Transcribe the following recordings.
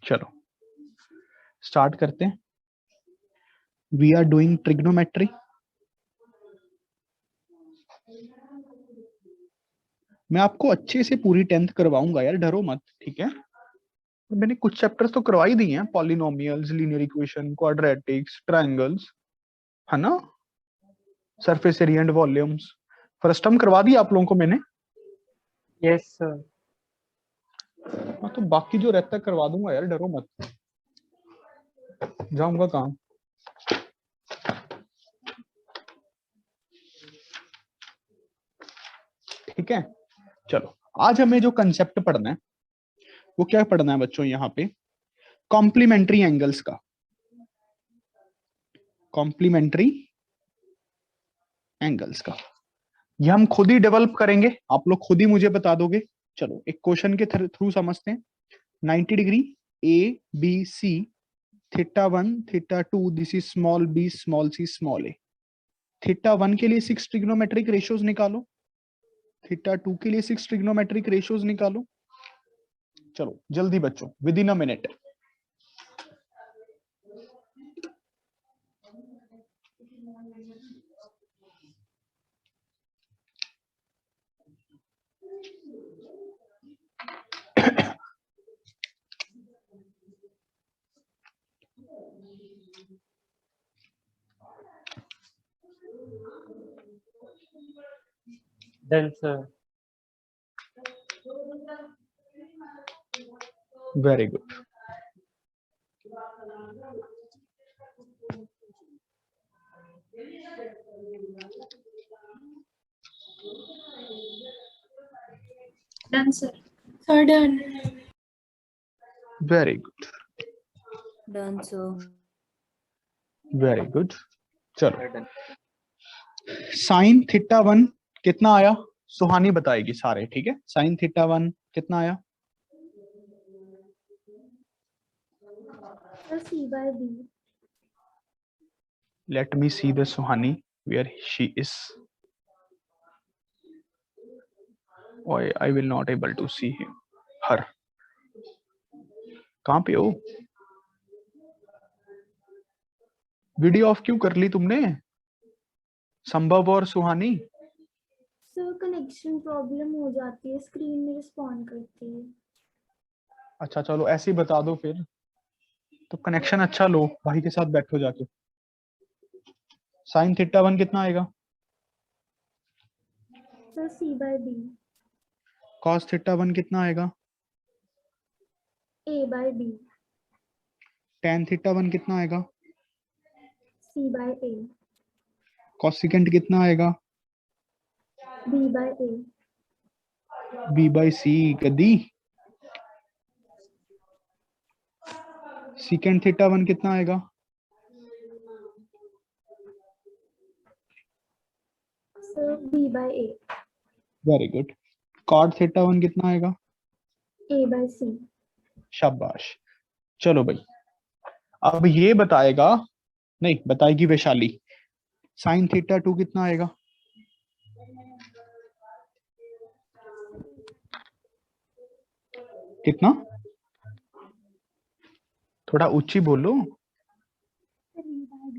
चलो स्टार्ट करते हैं। We are doing trigonometry. मैं आपको अच्छे से पूरी 10th करवाऊंगा यार, डरो मत, ठीक है। मैंने कुछ चैप्टर्स तो करवा ही दिए हैं, polynomials, linear equation, quadratics, triangles, है ना, surface area and volumes. First term करवा दिया आप लोगों को मैंने। Yes sir. हाँ, तो बाकी जो रहता है करवा दूंगा यार, डरो मत। जाऊंगा कहाँ। ठीक है, चलो आज हमें जो कंसेप्ट पढ़ना है वो क्या पढ़ना है बच्चों, यहाँ पे कॉम्प्लीमेंट्री एंगल्स का। कॉम्प्लीमेंट्री एंगल्स का ये हम खुद ही डेवलप करेंगे, आप लोग खुद ही मुझे बता दोगे। चलो एक क्वेश्चन के थ्रू समझते हैं। 90 degree A B C, theta 1 theta 2, this is small b small c small a। Theta 1 के लिए 6 ट्रिग्नोमेट्रिक रेशियोज निकालो, थीटा 2 के लिए 6 ट्रिग्नोमेट्रिक रेशियोज निकालो। चलो जल्दी बच्चों, with in a minute. Done sir. Very good. Done, sir. Sir, done. Very good, Done, sir. Very good. चलो साइन थीटा 1 कितना आया, सुहानी बताएगी सारे, ठीक है। साइन थीटा 1 कितना आया? Sir, C by B. Let me see the Suhani where she is. Oh, I will not able to see him, her. कहाँ पे हो? वीडियो ऑफ क्यों कर ली तुमने? संभव और सुहानी। सर कनेक्शन प्रॉब्लम हो जाती है, स्क्रीन में रिस्पॉन्ड करती है। अच्छा चलो ऐसे ही बता दो फिर, तो कनेक्शन अच्छा लो, भाई के साथ बैठो जाके। साइन थीटा 1 कितना आएगा? Sir C by B. Cos theta 1 कितना आएगा? A by B. Tan theta 1 कितना आएगा? C by A. कॉसिकेंट कितना आएगा? B by A. B by C गद्दी। सीकेंट थीटा 1 कितना आएगा? Sir B by A. Very good. Cot theta 1 कितना आएगा? A by C. शाबाश। चलो भाई, अब ये बताएगा, नहीं बताएगी वैशाली, साइन थीटा 2 कितना आएगा? कितना? थोड़ा ऊंची बोलो। Sir E by B.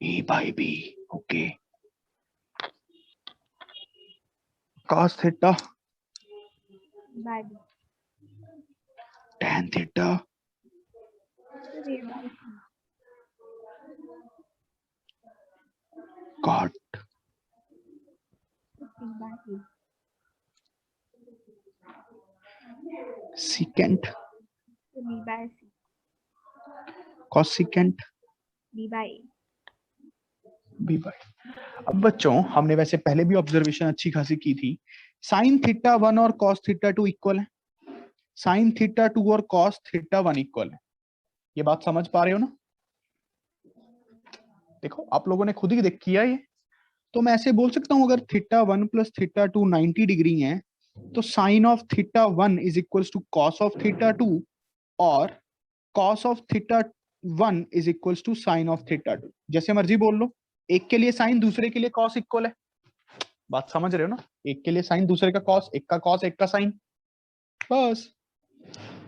A by B, okay. Cos theta By B. Tan theta Sir A by C. Cot Sir C by A. Secant Sir B by C. Cosecant B by A. B by. अब बच्चों हमने वैसे पहले भी observation अच्छी खासी की थी, साइन थीटा 1 और कॉस थीटा 2 इक्वल है। साइन थीटा 2 और कॉस थीटा 1 इक्वल है। ये बात समझ पा रहे हो ना? देखो आप लोगों ने खुद ही देख किया ये, तो मैं ऐसे बोल सकता हूं अगर थीटा 1 प्लस थीटा 2 90 डिग्री है, तो sine of theta 1 is equals to cos of theta 2, और cos of theta 1 is equals to sine of theta 2। जैसे मर्जी बोल लो, एक के लिए साइन दूसरे के लिए कॉस इक्वल है। बात समझ रहे हो ना? एक के लिए साइन दूसरे का कॉस, एक का कॉस एक का साइन। बस।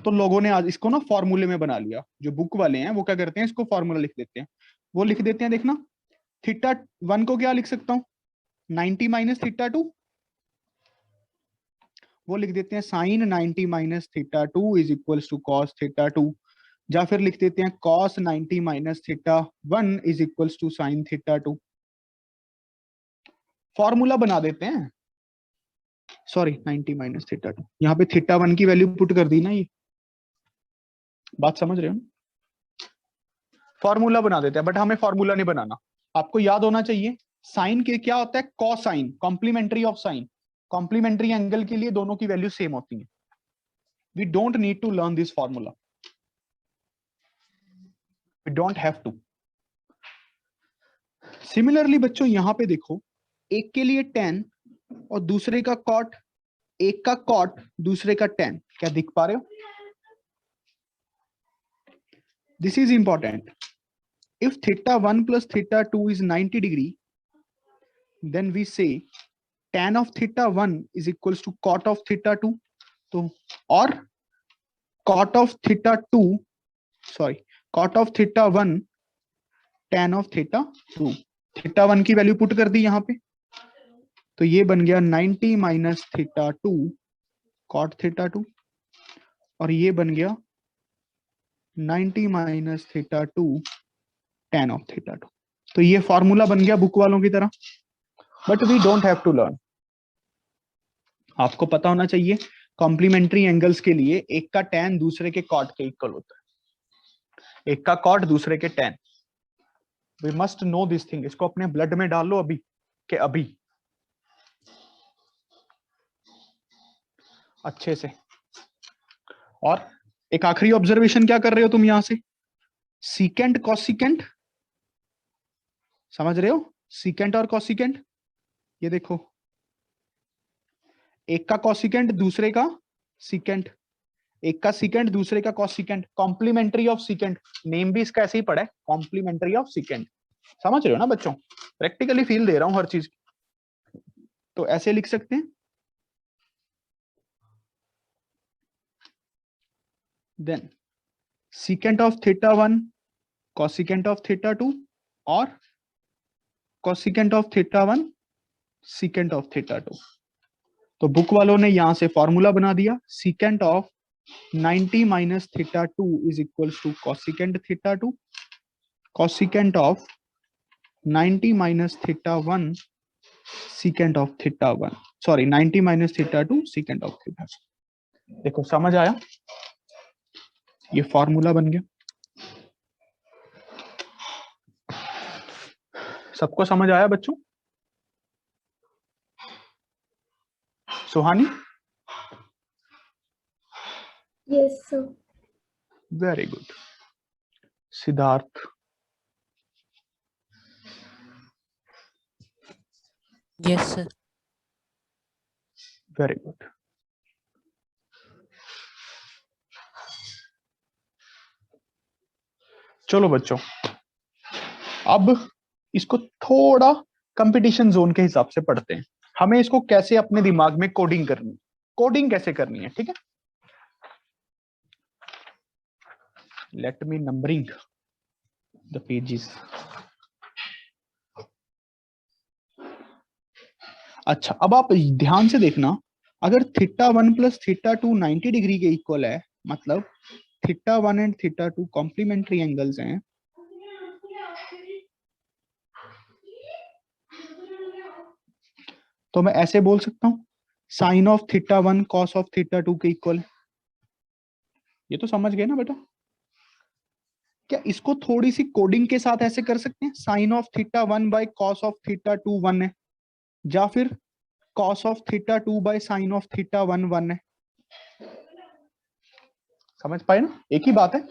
तो लोगों ने आज इसको ना फॉर्मूले में बना लिया, जो बुक वाले हैं वो क्या करते हैं, इसको फॉर्मूला लिख देते हैं। वो लिख देते हैं, देखना थीटा वन को क्या लिख सकता हूं, 90 माइनस थीटा टू। वो लिख देते हैं sine 90 minus theta two is equals to cos theta two, या फिर लिख देते हैं cos 90 minus theta one is equals to sine theta two. Formula बना देते हैं। सॉरी 90 माइनस थीटा टू, यहाँ पे थीटा वन की वैल्यू पुट कर दी ना, ये बात समझ रहे हो। फॉर्मूला बना देते हैं, बट हमें फॉर्मूला नहीं बनाना। आपको याद होना चाहिए साइन के क्या होता है, cosine, complementary of sine. Complementary angle के लिए दोनों की वैल्यू सेम होती है। We don't need to learn this formula, we don't have to. Similarly बच्चों यहां पे देखो, एक के लिए tan और दूसरे का cot, एक का cot दूसरे का tan, क्या दिख पा रहे हो? This is important. If theta 1 plus theta 2 is 90 degree, then we say tan of theta 1 is equals to cot of theta 2. तो और cot of theta 2, sorry, cot of theta 1 tan of theta 2. theta 1 की value put कर दी यहाँ पे, तो ये बन गया 90 माइनस थीटा 2 cot थीटा 2, और ये बन गया 90 minus theta 2 tan of theta 2। तो ये फॉर्मूला बन गया बुक वालों की तरह, but we don't have to learn. आपको पता होना चाहिए कॉम्प्लीमेंट्री एंगल्स के लिए एक का tan दूसरे के cot के इक्वल होता है, एक का cot दूसरे के tan। We must know this thing. इसको अपने ब्लड में डाल लो अभी के अभी, अच्छे से। और एक आखिरी ऑब्जर्वेशन क्या कर रहे हो तुम यहां से, सीकेंट कॉसिकेंट समझ रहे हो, सीकेंट और कॉसिकेंट। ये देखो एक का कॉसिकेंट दूसरे का सीकेंट, एक का सीकेंट दूसरे का cosecant, complementary of secant. Name भी इसका ऐसे ही पड़ा है, कॉम्प्लीमेंट्री ऑफ सीकेंट। समझ रहे हो ना बच्चों, प्रैक्टिकली फील दे रहा हूं हर चीज। तो ऐसे लिख सकते हैं, then secant of theta 1 cosecant of theta 2 और cosecant of theta 1 secant of theta 2। तो बुक वालों ने यहां से फॉर्मूला बना दिया, secant of 90 minus theta 2 is equals to cosecant theta 2, cosecant of 90 minus theta 1 secant of theta 1, sorry 90 minus theta 2 secant of theta. देखो समझ आया, ये फॉर्मूला बन गया। सबको समझ आया बच्चों? Suhani? Yes sir. Very good. Siddharth? Yes sir. Very good. चलो बच्चों, अब इसको थोड़ा कंपटीशन जोन के हिसाब से पढ़ते हैं। हमें इसको कैसे अपने दिमाग में कोडिंग करनी है, कोडिंग कैसे करनी है, ठीक है। Let me numbering the pages. अच्छा, अब आप ध्यान से देखना, अगर थीटा 1 प्लस थीटा 2 90 डिग्री के इक्वल है, मतलब theta 1 and theta 2 complementary angles हैं, तो मैं ऐसे बोल सकता हूं sine of theta 1 cos of theta 2 के इक्वल। ये तो समझ गए ना बेटा। क्या इसको थोड़ी सी कोडिंग के साथ ऐसे कर सकते हैं, sine of theta 1 by cos of theta 2 1 है, या फिर cos of theta 2 by sine of theta 1 1 है। समझ पाए ना, एक ही बात है।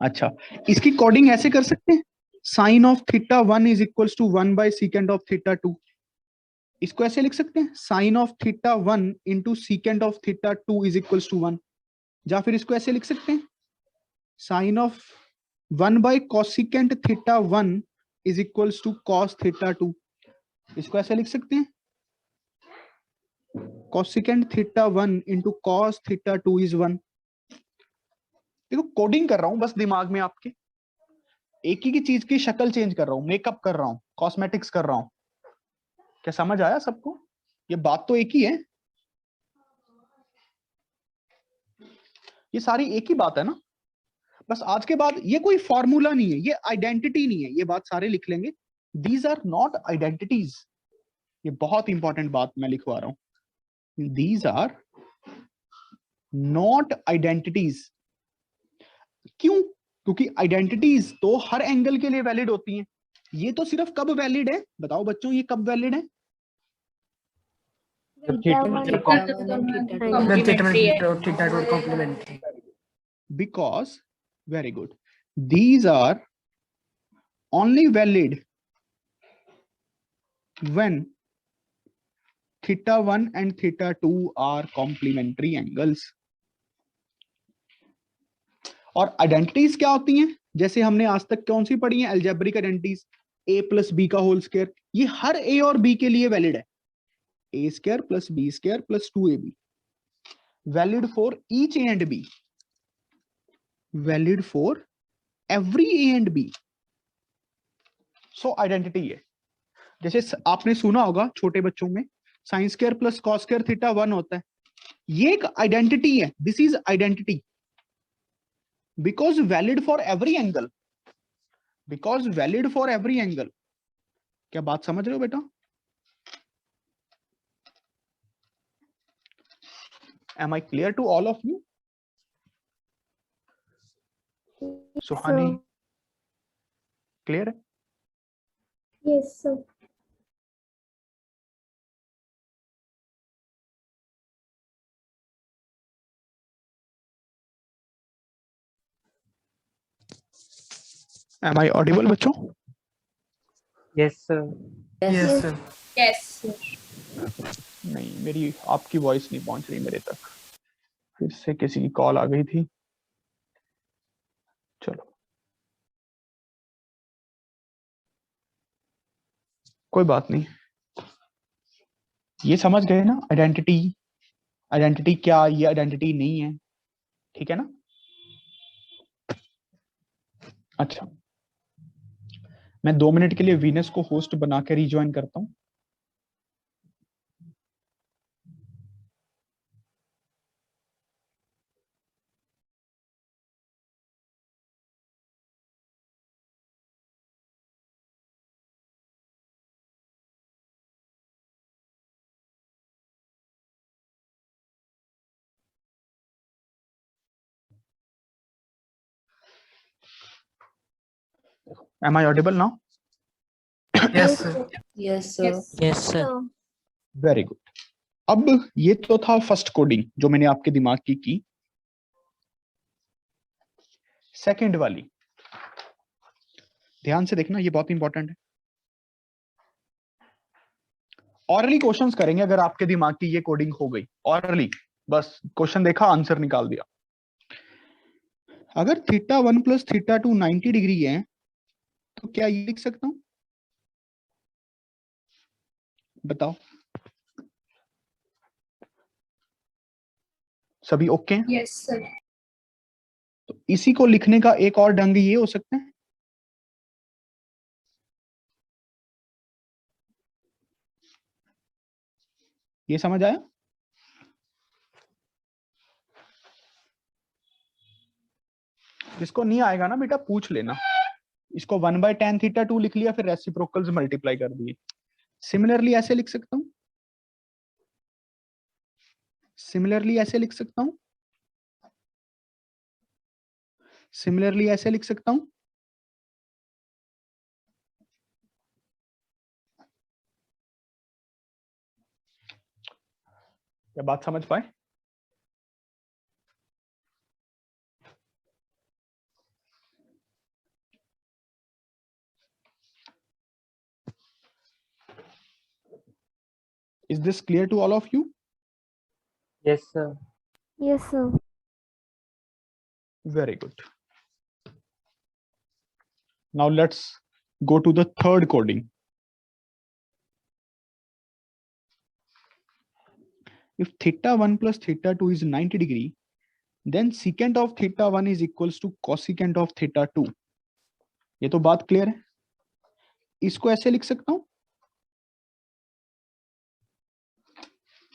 अच्छा, इसकी कोडिंग ऐसे कर सकते हैं, sine of theta 1 is equals to 1 by secant of theta 2। इसको ऐसे लिख सकते हैं, sine of theta 1 into secant of theta 2 is equals to 1। या फिर इसको ऐसे लिख सकते हैं, sine of 1 by cosecant theta 1 is equals to cos theta 2। इसको ऐसे लिख सकते हैं, cosecant theta 1 into cos theta 2 is 1। देखो कोडिंग कर रहा हूं बस दिमाग में आपके, एक ही की चीज की शक्ल चेंज कर रहा हूं, मेकअप कर रहा हूं, कॉस्मेटिक्स कर रहा हूं। क्या समझ आया सबको? ये बात तो एक ही है, ये सारी एक ही बात है ना। बस आज के बाद ये कोई फॉर्मूला नहीं है, ये आइडेंटिटी नहीं है, ये बात सारे लिख लेंगे। These are not identities. ये बहुत इंपॉर्टेंट बात मैं लिखवा रहा हूं, दीज आर नॉट आइडेंटिटीज। क्यों? क्योंकि आइडेंटिटीज तो हर एंगल के लिए वैलिड होती हैं। ये तो सिर्फ कब वैलिड है बताओ बच्चों, ये कब वैलिड है? Because, very good, these are only valid when theta 1 and theta 2 are complementary angles। और आइडेंटिटीज क्या होती हैं? जैसे हमने आज तक कौन सी पढ़ी है? Algebraic identities, a plus B का होल स्क्वायर। ये हर a और b के लिए वैलिड है। a square plus b square plus 2ab, valid for each a and b, valid for every a and b। So identity है। जैसे आपने सुना होगा छोटे बच्चों में, sine square plus cos square theta 1 होता है। ये एक आइडेंटिटी है, this is identity because valid for every angle, because valid for every angle. क्या बात समझ रहे हो बेटा? Am I clear to all of you? Suhani clear है? Yes, sir. Am I audible बच्चों? Yes, sir. Yes, sir. Yes, sir. नहीं, मेरी आपकी वॉइस नहीं पहुंच रही मेरे तक, फिर से किसी की कॉल आ गई थी। चलो कोई बात नहीं, ये समझ गए ना आइडेंटिटी? आइडेंटिटी क्या, ये आइडेंटिटी नहीं है, ठीक है ना? अच्छा, मैं 2 मिनट के लिए वीनस को होस्ट बना के रिज्वाइन करता हूं। Am I audible now? Yes, sir. Yes, Yes, sir. Very good. अब ये तो था फर्स्ट कोडिंग जो मैंने आपके दिमाग की। सेकंड वाली ध्यान से देखना, ये बहुत इंपॉर्टेंट है। ऑरली क्वेश्चंस करेंगे अगर आपके दिमाग की ये कोडिंग हो गई। ऑरली बस क्वेश्चन देखा, आंसर निकाल दिया। अगर थीटा 1 प्लस थीटा 2 90 डिग्री है तो क्या ये लिख सकता हूं? बताओ, सभी ओके हैं? Yes, sir. तो इसी को लिखने का एक और ढंग ये हो सकता है, ये समझ आया? जिसको नहीं आएगा ना बेटा पूछ लेना। इसको 1/tan थीटा 2 लिख लिया, फिर रेसिप्रोकल्स मल्टीप्लाई कर दिए। सिमिलरली ऐसे लिख सकता हूं, सिमिलरली ऐसे लिख सकता हूं, सिमिलरली ऐसे लिख सकता हूं। क्या बात समझ पाए? Is this clear to all of you? Yes, sir. Yes, sir. Very good. Now let's go to the third coding. If theta 1 plus theta 2 is 90 degree, then secant of theta 1 is equals to cosecant of theta 2. ये तो बात clear है. इसको ऐसे लिख सकता हूं.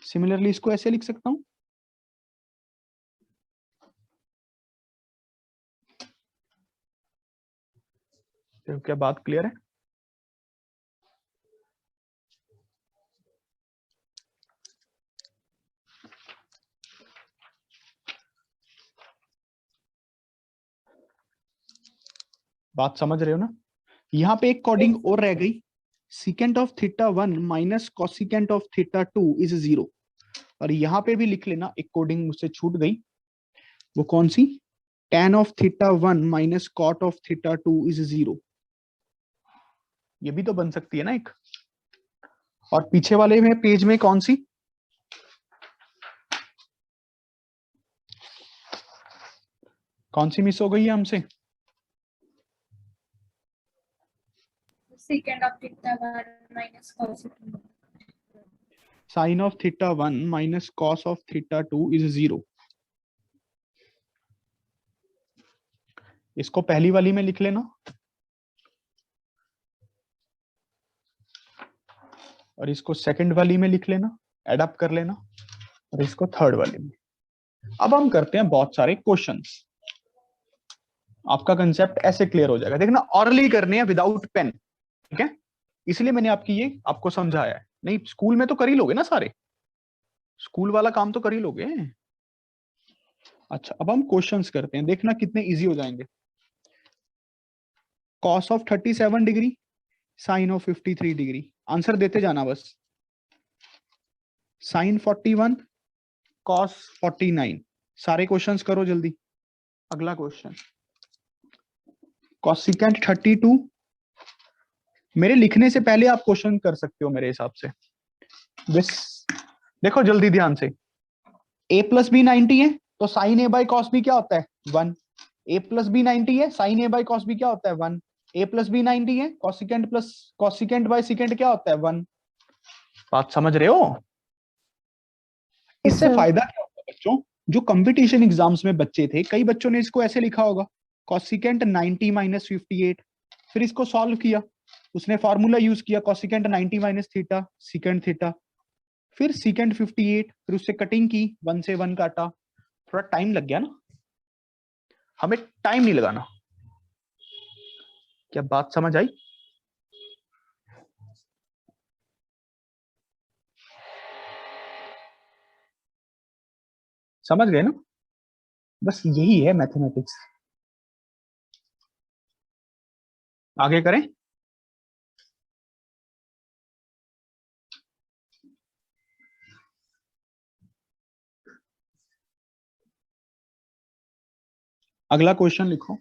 Similarly इसको ऐसे लिख सकता हूं. तो क्या बात क्लियर है? बात समझ रहे हो ना? यहां पे एक कोडिंग और रह गई. secant of theta 1 minus cosecant of theta 2 is 0. और यहां पे भी लिख लेना, एक कोडिंग मुझसे छूट गई. वो कौन सी? tan of theta 1 minus cot of theta 2 is 0. ये भी तो बन सकती है ना एक. और पीछे वाले में पेज में कौन सी? कौन सी मिस हो गई है हमसे? secant of theta 1 minus cosecant. Sin of theta 1 minus cos of theta 2 is 0. इसको पहली वाली में लिख लेना और इसको सेकंड वाली में लिख लेना, एड अप कर लेना, और इसको थर्ड वाली में. अब हम करते हैं बहुत सारे क्वेश्चंस. आपका कंसेप्ट ऐसे क्लियर हो जाएगा. देखना, ऑरली करने हैं विदाउट पेन. ठीक है, इसलिए मैंने आपको समझाया है. नहीं, स्कूल में तो कर ही लोगे ना सारे. स्कूल वाला काम तो कर ही लोगे. अच्छा, अब हम क्वेश्चंस करते हैं. देखना कितने इजी हो जाएंगे. cos of 37 degree, sine of 53 degree. Answer देते जाना बस. Sine 41, cos 49. सारे क्वेश्चंस करो जल्दी. अगला क्वेश्चन, cosecant 32. मेरे लिखने से पहले आप क्वेश्चन कर सकते हो मेरे हिसाब से. बस देखो जल्दी ध्यान से. a प्लस बी 90 है तो sine A by cos B क्या होता है? 1. a प्लस बी 90 है, sine A by cos B क्या होता है? 1. a प्लस बी 90 है, cosecant plus cosecant by secant क्या होता है? 1. बात समझ रहे हो? इससे फायदा क्या होगा बच्चों? जो कंपटीशन एग्जाम्स में बच्चे थे, कई बच्चों ने इसको ऐसे लिखा होगा, कॉसिकेंट 90 माइनस 58. फिर इसको सॉल्व किया, उसने फॉर्मूला यूज किया, cosecant 90 minus theta secant theta. फिर सीकेंट 58, फिर उससे कटिंग की, 1 से 1 काटा. थोड़ा टाइम लग गया ना. हमें टाइम नहीं लगाना. क्या बात समझ आई? समझ गए ना? बस यही है मैथमेटिक्स. आगे करें. अगला क्वेश्चन लिखो.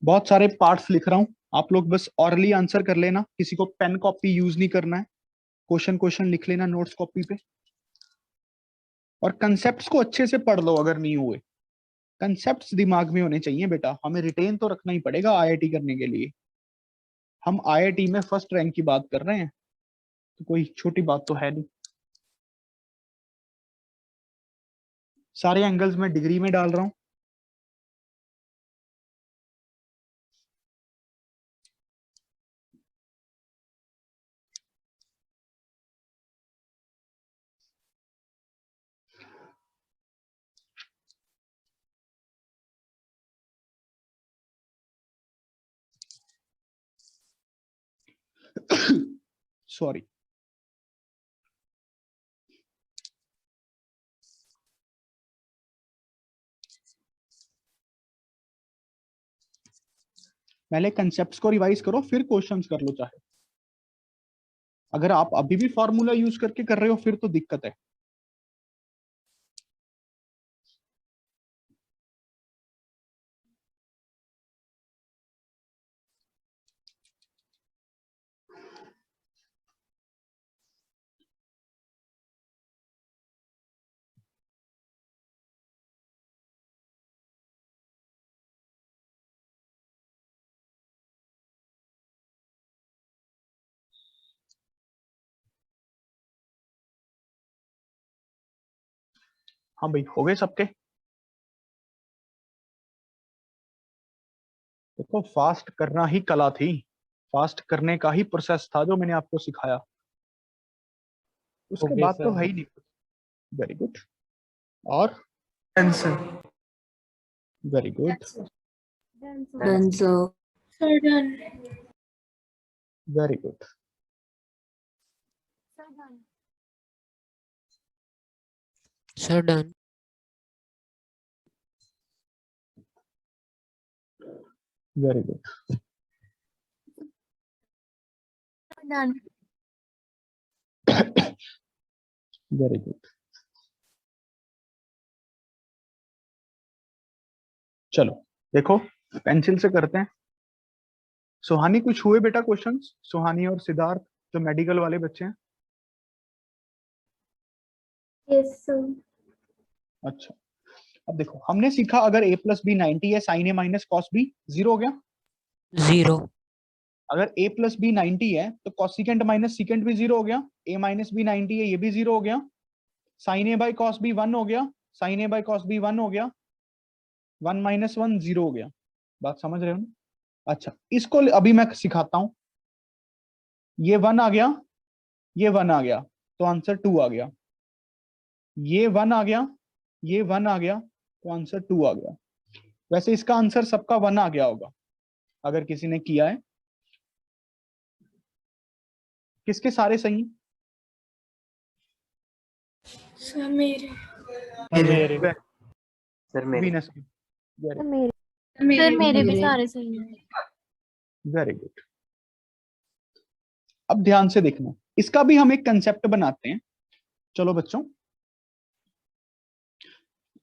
बहुत सारे पार्ट्स लिख रहा हूं, आप लोग बस ऑरली आंसर कर लेना. किसी को पेन कॉपी यूज नहीं करना है. क्वेश्चन क्वेश्चन लिख लेना नोट्स कॉपी पे. और कंसेप्ट्स को अच्छे से पढ़ लो. अगर नहीं हुए, कंसेप्ट्स दिमाग में होने चाहिए बेटा. हमें रिटेन तो रखना ही पड़ेगा आईआईटी करने के लिए. हम आईआईटी में फर्स्ट रैंक की बात कर रहे हैं, तो कोई छोटी बात तो है नहीं. सारे एंगल्स में डिग्री में डाल रहा हूं. सॉरी. पहले कंसेप्ट्स को रिवाइज करो, फिर क्वेश्चंस कर लो. चाहे अगर आप अभी भी फॉर्मूला यूज करके कर रहे हो, फिर तो दिक्कत है. हाँ भाई, हो गए सबके? देखो, फास्ट करना ही कला थी, फास्ट करने का ही प्रोसेस था जो मैंने आपको सिखाया, उसके ओके बाद तो सर। है ही नहीं। Very good. और Done, sir. Very good, Done, sir. Done, sir. Sir, done. Very good. Sir, done. Sir, done. Very good, Sir, done. Very good. चलो देखो, पेंसिल से करते हैं। सुहानी, कुछ हुए बेटा क्वेश्चंस? सुहानी और सिद्धार्थ जो मेडिकल वाले बच्चे हैं। Yes, sir. अच्छा, अब देखो, हमने सीखा अगर a प्लस बी 90 है, साइन ए माइनस कॉस बी 0 हो गया। 0. अगर a प्लस बी 90 है तो कॉसिकेंट माइनस सीकेंट भी 0 हो गया। a माइनस बी 90 है, ये भी 0 हो गया। Sine A by cos B 1 हो गया, sine A by cos B 1 हो गया। 1 माइनस 1 0 हो गया। बात समझ रहे हो ना? अच्छा, इसको अभी मैं सिखाता हूं। ये 1 आ गया, ये 1 आ गया, तो आंसर 2 आ गया। ये 1 आ गया, ये 1 आ गया, तो आंसर 2 आ गया। वैसे इसका आंसर सबका 1 आ गया होगा अगर किसी ने किया है। किसके सारे सही हैं? Sir, मेरे मेरे वे- सर मेरे वीनस की। Sir, मेरे मेरे मेरे भी मेरे। सारे सही हैं। Very good. अब ध्यान से देखना, इसका भी हम एक कंसेप्ट बनाते हैं। चलो बच्चों,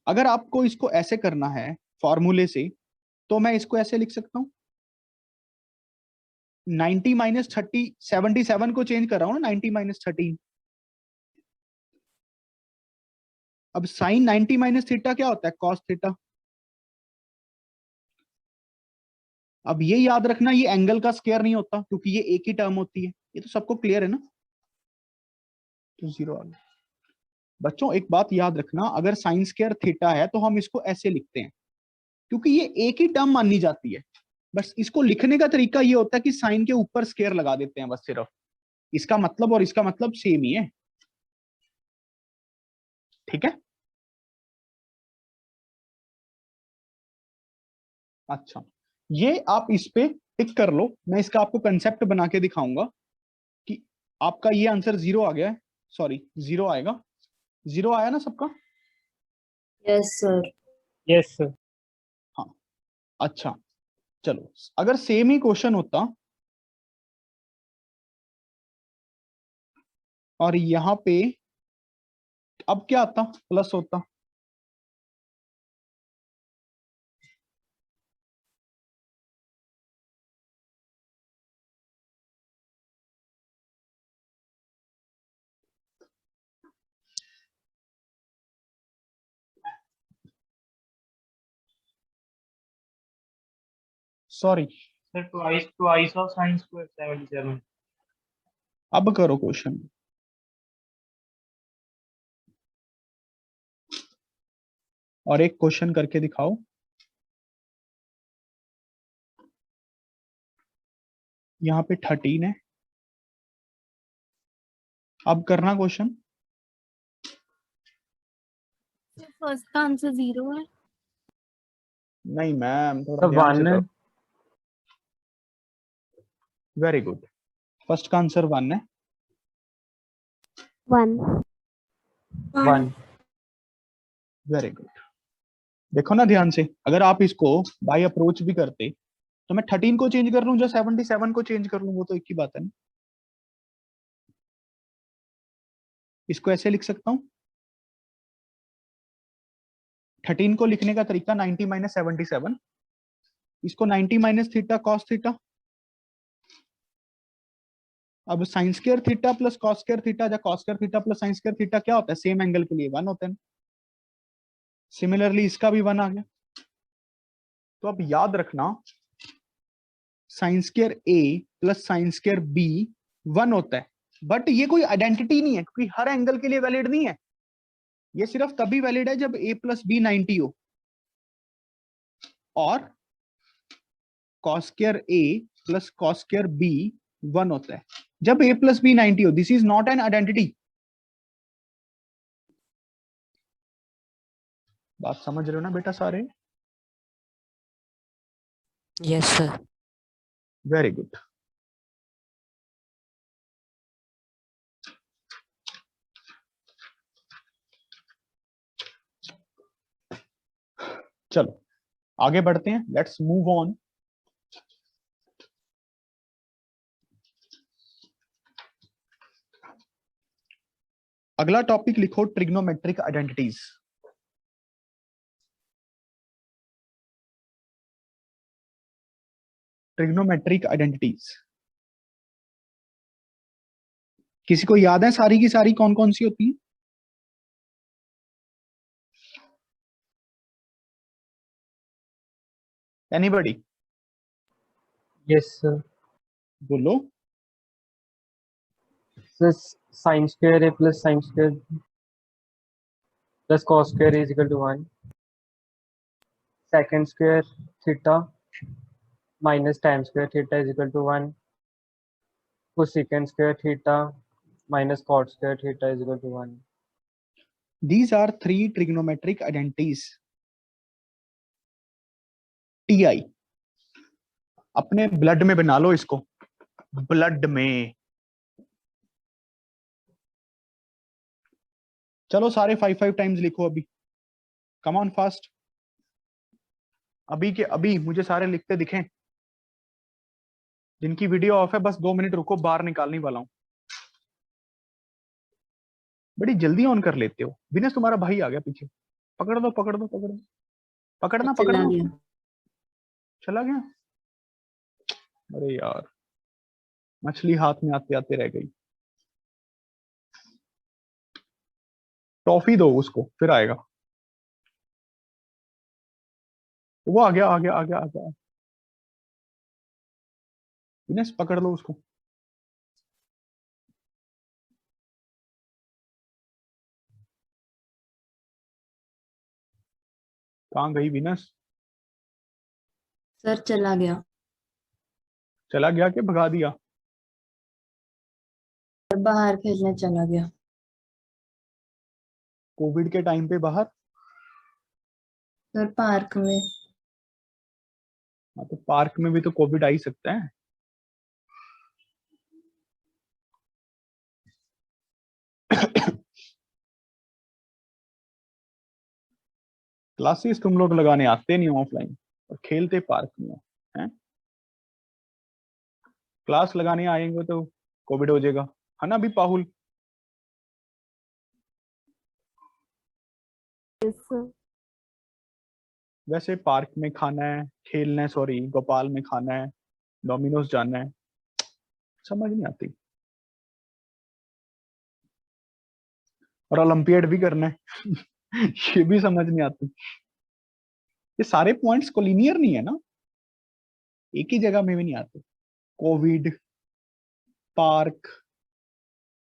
अगर आपको इसको ऐसे करना है फॉर्मूले से, तो मैं इसको ऐसे लिख सकता हूं। 90 माइनस 30, 77 को चेंज कर रहा हूं ना, 90 माइनस 13। अब साइन 90 माइनस थीटा क्या होता है? Cos theta. अब ये याद रखना, ये एंगल का स्क्वायर नहीं होता क्योंकि ये एक ही टर्म होती है। ये तो सबको क्लियर है ना? तो 0 आ गया। बच्चों एक बात याद रखना, अगर साइन स्क्वायर थीटा है तो हम इसको ऐसे लिखते हैं क्योंकि ये एक ही टर्म मानी जाती है। बस इसको लिखने का तरीका ये होता है कि साइन के ऊपर स्क्वायर लगा देते हैं बस, सिर्फ इसका मतलब और इसका मतलब सेम ही है। ठीक है? अच्छा, ये आप इस पे टिक कर लो, मैं इसका आपको कंसेप्ट बना के दिखाऊंगा कि आपका ये आंसर 0 आ गया है। सॉरी, 0 आएगा। 0 आया ना सबका? Yes, sir. Yes sir. हाँ। अच्छा, चलो, अगर सेम ही क्वेश्चन होता और यहां पे अब क्या आता? प्लस होता। Sorry, sir twice of sine square 77। अब करो क्वेश्चन। और एक क्वेश्चन करके दिखाओ। यहाँ पे 13 है। अब करना क्वेश्चन। फर्स्ट का आंसर 0 है। नहीं मैम, थोड़ा सर ध्यान से 1 है। करो। वेरी गुड, फर्स्ट का आंसर 1 है। 1। 1। Very good. देखो ना ध्यान से, अगर आप इसको बाय अप्रोच भी करते तो मैं 13 को चेंज कर लूं या 77 को चेंज कर लूं, वो तो एक ही बात है ना। इसको ऐसे लिख सकता हूं। 13 को लिखने का तरीका 90 माइनस 77, इसको 90 माइनस थीटा कॉस थीटा। अब sine square theta plus cos square theta या cos square theta plus sine square theta क्या होता है? सेम एंगल के लिए 1 होता है। सिमिलरली इसका भी 1 आ गया। तो अब याद रखना, साइन स्क्वायर ए प्लस साइन स्क्वायर बी 1 होता है, बट ये कोई आइडेंटिटी नहीं है क्योंकि हर एंगल के लिए वैलिड नहीं है। ये सिर्फ तभी वैलिड है जब a प्लस बी 90 हो और cos square a plus cos square b 1 होता है। जब a प्लस बी 90 हो, this is not an identity. बात समझ रहे हो ना बेटा सारे? Yes, sir. Very good. चलो आगे बढ़ते हैं, लेट्स मूव ऑन। अगला टॉपिक लिखो, ट्रिग्नोमेट्रिक आइडेंटिटीज। ट्रिग्नोमेट्रिक आइडेंटिटीज किसी को याद है सारी की सारी कौन कौन सी होती है? एनीबॉडी? Yes, sir. बोलो। So sin square a plus sin square plus cos square is equal to 1. Second square theta minus tan square theta is equal to 1. Cosecant square theta minus cot square theta is equal to 1. These are three trigonometric identities. TI अपने blood में बना लो इसको, blood में। चलो सारे 5 times लिखो अभी, come on fast. अभी के अभी मुझे सारे लिखते दिखें। जिनकी वीडियो ऑफ है बस 2 मिनट रुको, बाहर निकालने वाला हूं। बड़ी जल्दी ऑन कर लेते हो। विनेश तुम्हारा भाई आ गया पीछे, पकड़ दो पकड़ दो पकड़ दो, पकड़ना चला पकड़ना। गया। चला गया? अरे यार, मछली हाथ में आते आते रह गई। टॉफी दो उसको, फिर आएगा। वो आ गया आ गया आ गया आ गया। विनेश पकड़ लो उसको। कहाँ गई विनेश? सर चला गया। चला गया कि भगा दिया? सर बाहर खेलने चला गया। कोविड के टाइम पे बाहर? सर पार्क में। हाँ तो पार्क में भी तो कोविड आ ही सकता है। क्लासेस तुम लोग लगाने आते नहीं ऑफलाइन और खेलते पार्क में हैं। क्लास लगाने आएंगे तो कोविड हो जाएगा, है ना? अभी पाहुल वैसे पार्क में खाना है, खेलना है, सॉरी गोपाल में खाना है, डोमिनोज जाना है, समझ नहीं आती। और ओलंपियाड भी करना है ये भी समझ नहीं आती। ये सारे पॉइंट्स कोलिनियर नहीं है ना, एक ही जगह में भी नहीं आते। Covid, park,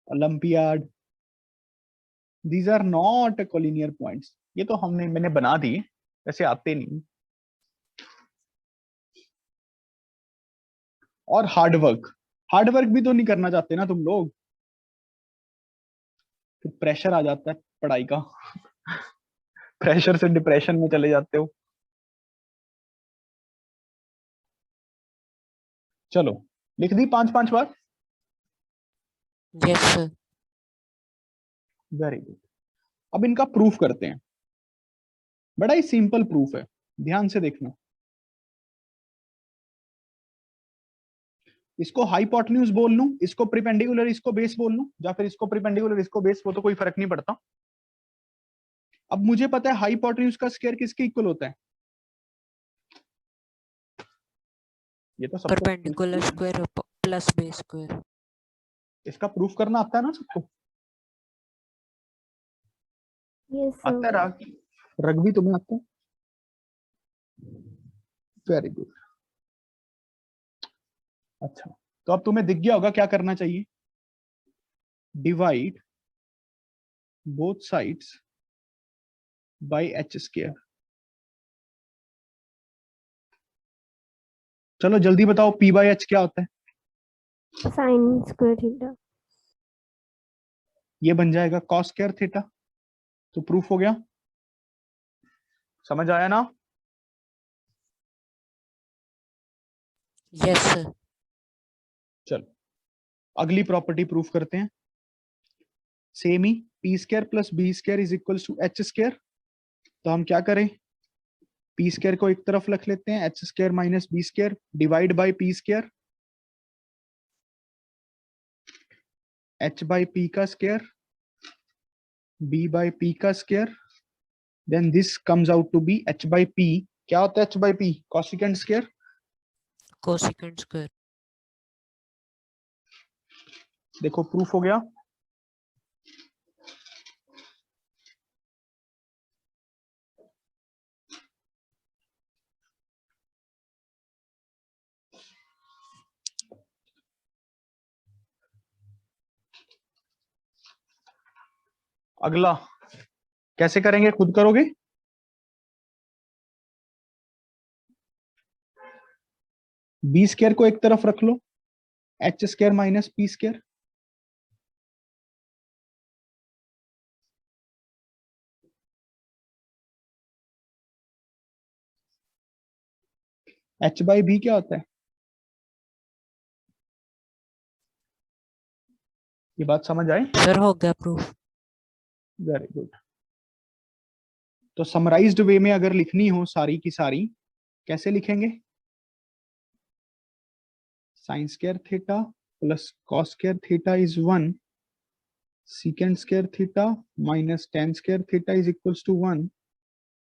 Olympiad, these are not collinear points. ये तो मैंने बना दिए, वैसे आते नहीं। और हार्ड वर्क भी तो नहीं करना चाहते ना तुम लोग, फिर प्रेशर आ जाता है पढ़ाई का प्रेशर से डिप्रेशन में चले जाते हो। चलो लिख दी 5 बार? Yes, sir. Very good. अब इनका प्रूफ करते हैं। बड़ा ही सिंपल प्रूफ है, ध्यान से देखना। इसको हाइपोटेन्यूज बोल लूं, इसको परपेंडिकुलर इसको बेस बोल लूं, या फिर इसको परपेंडिकुलर इसको बेस, वो तो कोई फर्क नहीं पड़ता। अब मुझे पता है हाइपोटेन्यूज का स्क्वायर किसके इक्वल होता है। ये तो सबको Perpendicular square plus base square. इसका प्रूफ करना आता है ना सबको? यस आता है सर। रग भी तुम्हें आता है? Very good. अच्छा तो अब तुम्हें दिख गया होगा क्या करना चाहिए। Divide both sides by H square. चलो जल्दी बताओ पी बाई एच क्या होता है? Sine square theta. ये बन जाएगा कॉस स्क्वायर थीटा। तो प्रूफ हो गया, समझ आया ना? Yes sir. चलो अगली प्रॉपर्टी प्रूफ करते हैं। सेम ही P square plus B square is equal to H square. तो हम क्या करें, पी स्क्वायर को एक तरफ रख लेते हैं, H square minus B square divide by P square, H by P का स्क्वायर बी बाई पी का square, then this comes out to be H by P. क्या होता है H by P? Cosecant square. Cosecant square. देखो proof हो गया। अगला कैसे करेंगे, खुद करोगे? बी स्क्वायर को एक तरफ रख लो, H square minus P square, H by B क्या होता है? ये बात समझ आए? सर हो गया प्रूफ। Very good. तो समराइज्ड वे में अगर लिखनी हो सारी की सारी, कैसे लिखेंगे? Sine square theta plus cos square theta is 1, secant square theta minus tan square theta is equals to 1,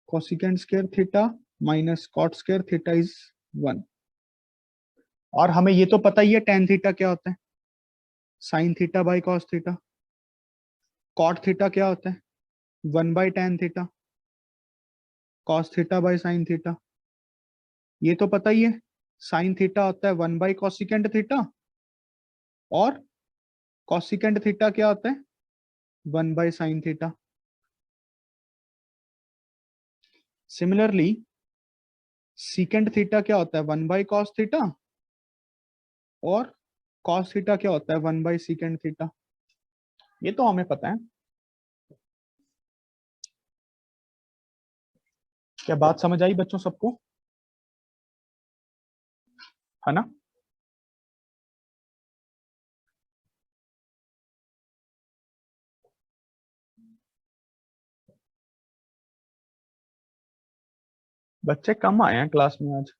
cosecant square theta minus cot square theta is 1। और हमें ये तो पता ही है टेन थीटा क्या होता है, sine theta by cos theta. Cot theta क्या होता है? 1 by tan theta, cos theta by sine theta. ये तो पता ही है, साइन थीटा होता है 1 बाई कॉसिकेंट थीटा, और कॉसिकेंट थीटा क्या होता है? 1 by sine theta. Similarly secant theta क्या होता है? 1 बाई कॉस थीटा, और कॉस थीटा क्या होता है? 1 बाई सीकेंट थीटा। ये तो हमें पता है। क्या बात समझ आई बच्चों सबको? है ना? बच्चे कम आए हैं क्लास में आज।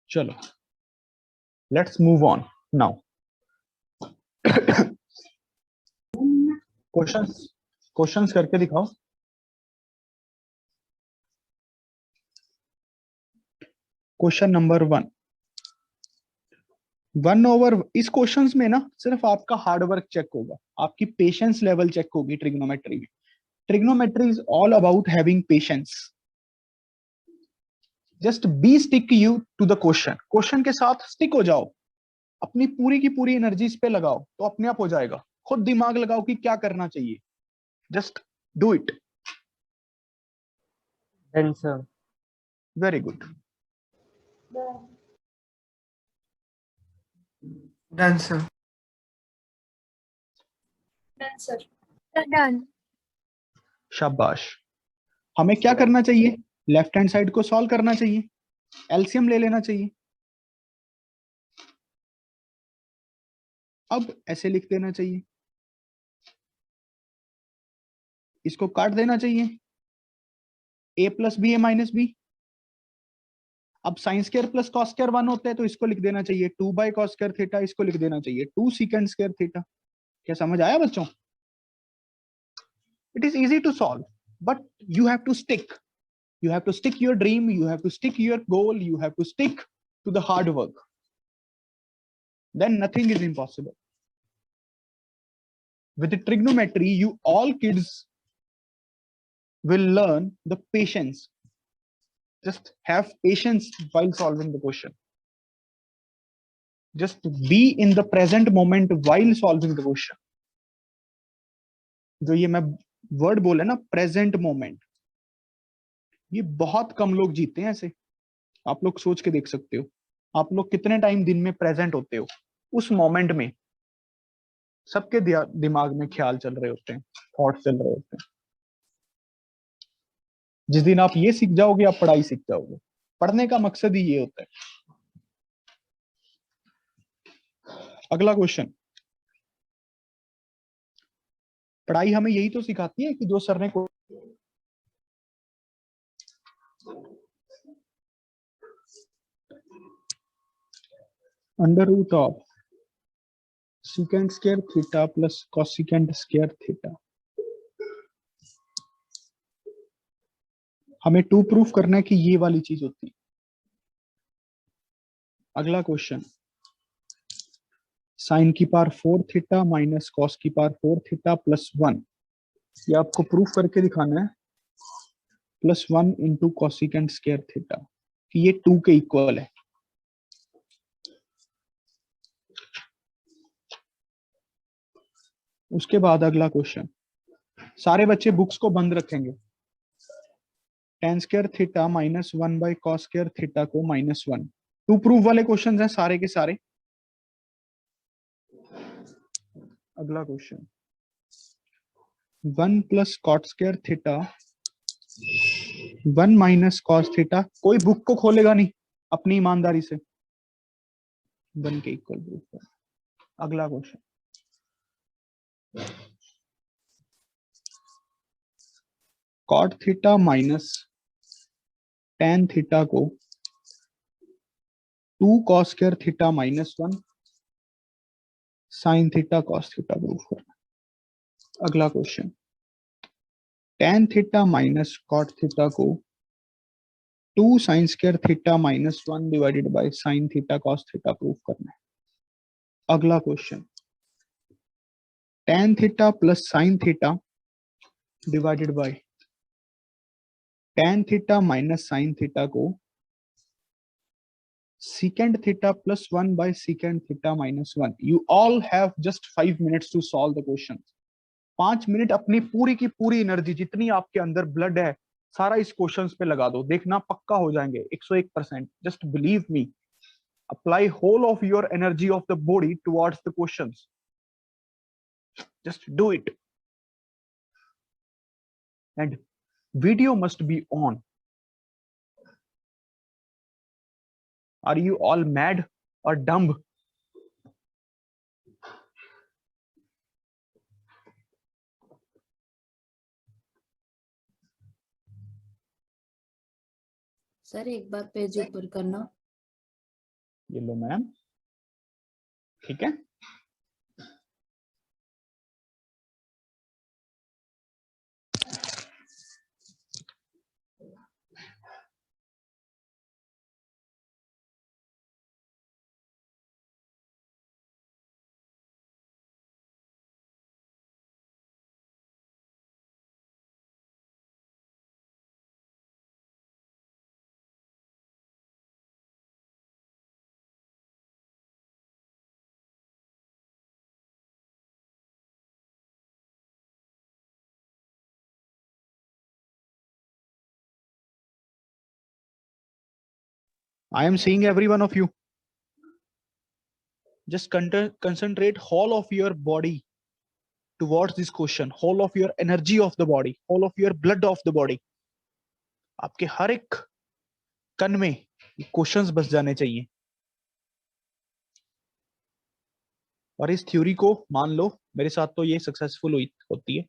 चलो let's move on now. Questions questions करके दिखाओ। क्वेश्चन नंबर 1 ओवर, इस क्वेश्चंस में ना सिर्फ आपका हार्ड वर्क चेक होगा, आपकी पेशेंस लेवल चेक होगी ट्रिग्नोमेट्री में। Trigonometry is all about having patience. Just be stick you to the question, question के साथ स्टिक हो जाओ, अपनी पूरी की पूरी एनर्जी इस पे लगाओ तो अपने आप हो जाएगा। खुद दिमाग लगाओ कि क्या करना चाहिए, just do it. Then sir. Very good. Done, sir. Done, sir. Done. शाबाश। हमें क्या करना चाहिए? लेफ्ट हैंड साइड को सॉल्व करना चाहिए, एलसीएम ले लेना चाहिए। अब ऐसे लिख देना चाहिए, इसको काट देना चाहिए, a plus B A minus B. अब sine square plus cos square 1 होता है तो इसको लिख देना चाहिए 2 बाई कॉस स्क्वायर थीटा, इसको लिख देना चाहिए 2 सीकेंड स्क्वायर थीटा। क्या समझ आया बच्चों? It is easy to solve, but you have to stick, you have to stick your dream, you have to stick your goal, you have to stick to the hard work, then nothing is impossible. With the trigonometry, you all kids will learn the patience. Just have patience while solving the question. Just be in the present moment while solving the question. जो ये मैं word बोले ना, present moment, ये बहुत कम लोग जीते हैं ऐसे। आप लोग सोच के देख सकते हो, आप लोग कितने टाइम दिन में प्रेजेंट होते हो, उस मोमेंट में सबके दिमाग में ख्याल चल रहे होते हैं, थॉट चल रहे होते हैं। जिस दिन आप ये सीख जाओगे, आप पढ़ाई सीख जाओगे। पढ़ने का मकसद ही ये होता है। अगला क्वेश्चन, पढ़ाई हमें यही तो सिखाती है कि जो सर ने under root of secant square theta plus cosecant square theta, हमें टू प्रूफ करना है कि ये वाली चीज होती है। अगला क्वेश्चन, साइन की पावर 4 थीटा माइनस कॉस की पावर 4 थीटा प्लस 1, ये आपको प्रूफ करके दिखाना है, plus 1 into cosecant square theta, कि ये 2 के इक्वल है। उसके बाद अगला क्वेश्चन, सारे बच्चे बुक्स को बंद रखेंगे। tan square theta minus 1 by cos square theta को माइनस 1, टू प्रूफ वाले क्वेश्चन हैं सारे के सारे। अगला question, 1 plus cot square theta 1 minus cos theta, कोई बुक को खोलेगा नहीं, अपनी ईमानदारी से 1 के इक्वल प्रूफ कर। अगला question, cot theta minus tan theta को 2 cos square theta minus 1 sine theta cos theta proof करना। अगला question, tan theta minus cot theta को 2 sine square theta minus 1 divided by sine theta cos theta proof करना है। अगला question, tan theta plus sine theta divided by tan theta minus sine theta को secant theta plus 1 by secant theta minus 1. You all have just 5 minutes to solve the questions. 5 minute अपनी पूरी की पूरी energy, जितनी आपके अंदर blood है, सारा इस क्वेश्चंस पे लगा दो, देखना पक्का हो जाएंगे 101%। Just believe me, apply whole of your energy of the body towards the questions, just do it, and video must be on. Are you all mad or dumb? Sir एक बार पेज ऊपर करना। ये लो मैम, ठीक है। I am seeing every one of you. Just concentrate whole of your body towards this question, whole of your energy of the body, whole of your blood of the body. आपके हर एक कण में questions बस जाने चाहिए, और इस theory को मान लो, मेरे साथ तो ये सक्सेसफुल होती है।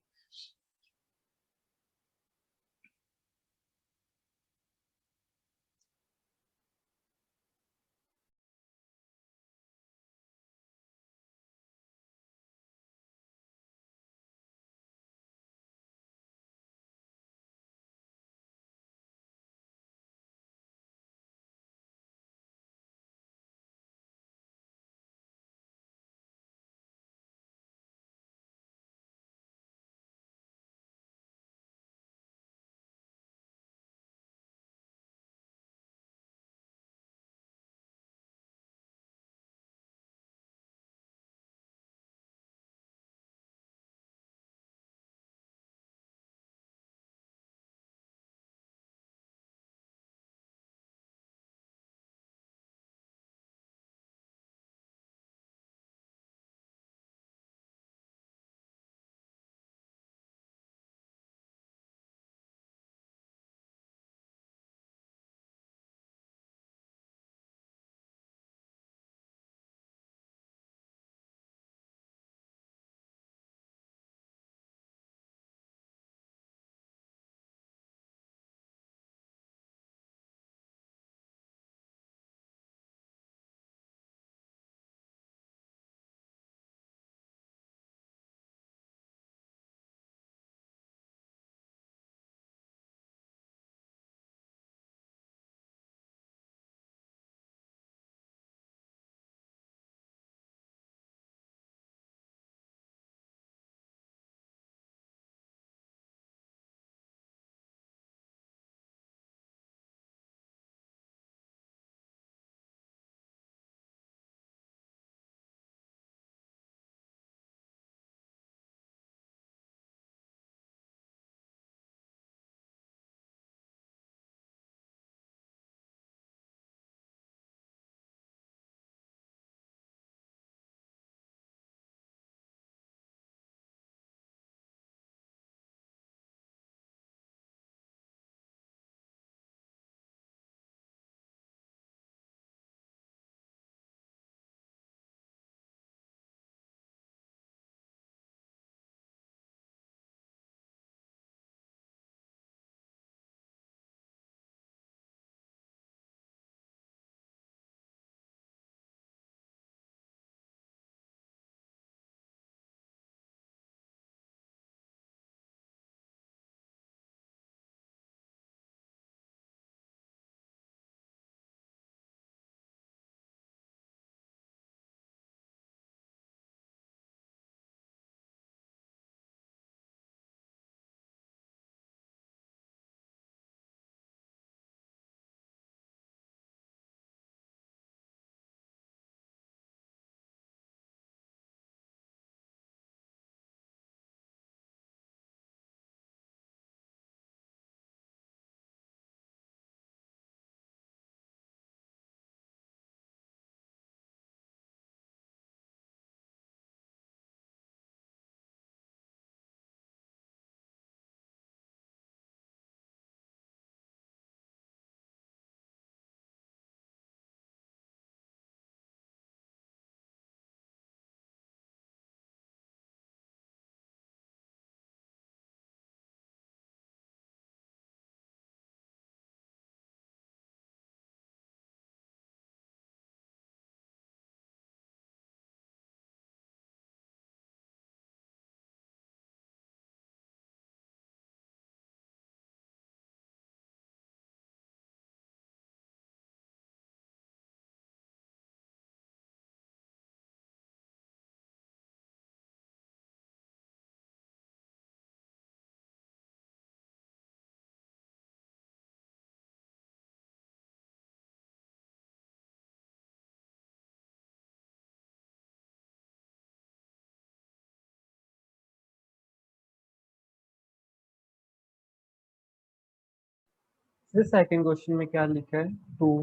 सर सेकंड क्वेश्चन में क्या लिखा है? 2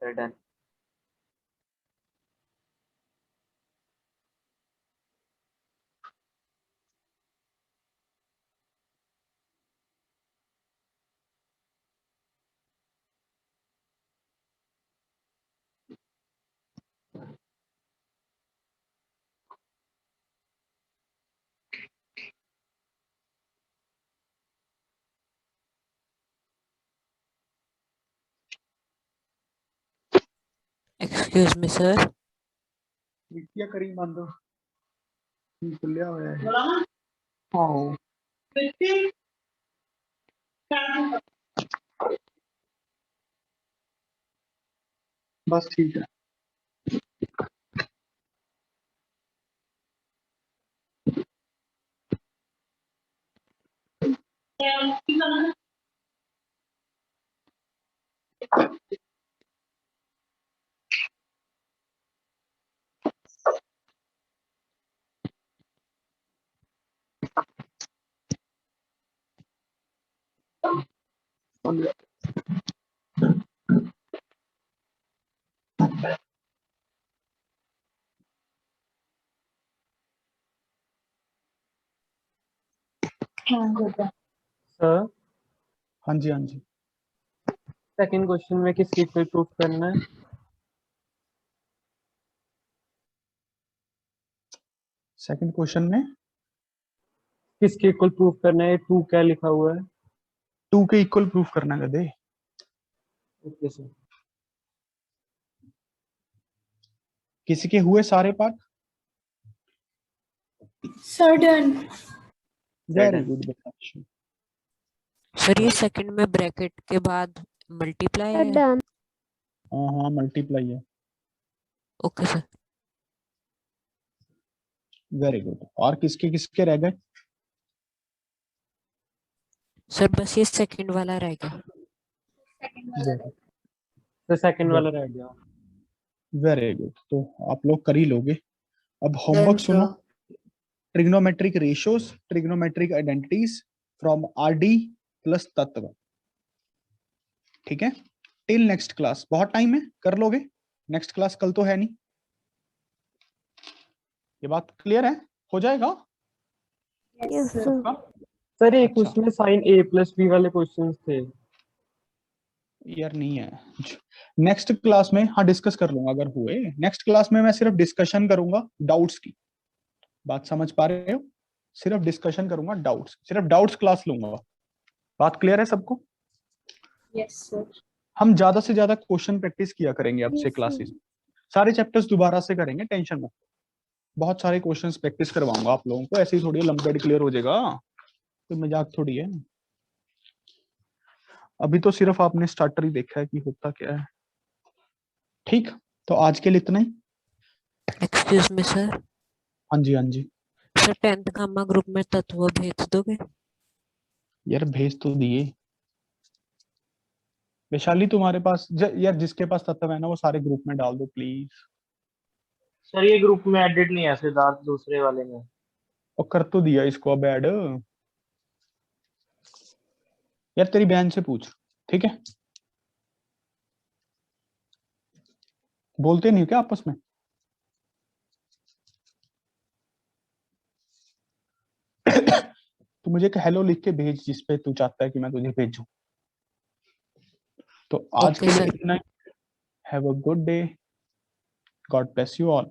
sir done. Excuse me, sir. क्या करी मान दो खुलिया होया है हाँ बस ठीक है सर हाँ जी हाँ जी सेकंड क्वेश्चन में किसकी इक्वल प्रूफ करना है? सेकंड क्वेश्चन में किसकी इक्वल प्रूफ करना है? 2 क्या लिखा हुआ है? 2 के इक्वल प्रूफ करना गधे ओके सर। किसी के हुए सारे part sir done. Very good बेटा सर ये सेकंड में ब्रैकेट के बाद मल्टीप्लाई है। डन। हाँ हाँ मल्टीप्लाई है ओके सर। वेरी गुड और किसके किसके रह गए सर बस ये सेकंड वाला रह गया। तो सेकंड वाला रह गया। वेरी गुड तो आप लोग कर ही लोगे अब Done, होमवर्क सुनो sir. Trigonometric ratios trigonometric identities from RD plus तत्व ठीक है टिल नेक्स्ट क्लास बहुत टाइम है कर लोगे नेक्स्ट क्लास कल तो है नहीं ये बात क्लियर है हो जाएगा यस सर। सबका सर एक अच्छा। उसमें साइन a प्लस b वाले क्वेश्चंस थे। यार नहीं है नेक्स्ट क्लास में हाँ डिस्कस कर लूंगा अगर हुए नेक्स्ट क्लास में मैं सिर्फ डिस्कशन करूंगा डाउट्स की बात समझ पा रहे हो सिर्फ डिस्कशन करूंगा डाउट्स सिर्फ डाउट्स क्लास लूंगा बात क्लियर है सबको Yes, sir. हम ज्यादा से ज्यादा क्वेश्चन प्रैक्टिस किया करेंगे अब से Yes, क्लासेस सारे चैप्टर्स दोबारा से करेंगे टेंशन मत बहुत सारे क्वेश्चंस प्रैक्टिस करवाऊंगा आप लोगों को ऐसे ही थोड़ी लंपेड क्लियर हो जाएगा कोई मजाक थोड़ी है अभी तो सिर्फ आपने स्टार्टर ही देखा है कि होता क्या है ठीक तो आज के लिए इतना ही एक्सक्यूज मी सर। हाँ जी हाँ जी सर 10th गामा ग्रुप में तत्व भेज दोगे? यार भेज तो दिए। वैशाली तुम्हारे पास यार जिसके पास तत्व है ना वो सारे ग्रुप में डाल दो प्लीज। सर ये ग्रुप में एडिट नहीं है सिद्धार्थ, दूसरे वाले में। और कर तो दिया इसको अब ऐड। यार तेरी बहन से पूछ, ठीक है? बोलते नहीं हो क्या आपस में? तो मुझे एक हेलो लिख के भेज जिस पे तू चाहता है कि मैं तुझे भेजूं। तो आज ओके के लिए सर। इतना ही। Have a good day. God bless you all.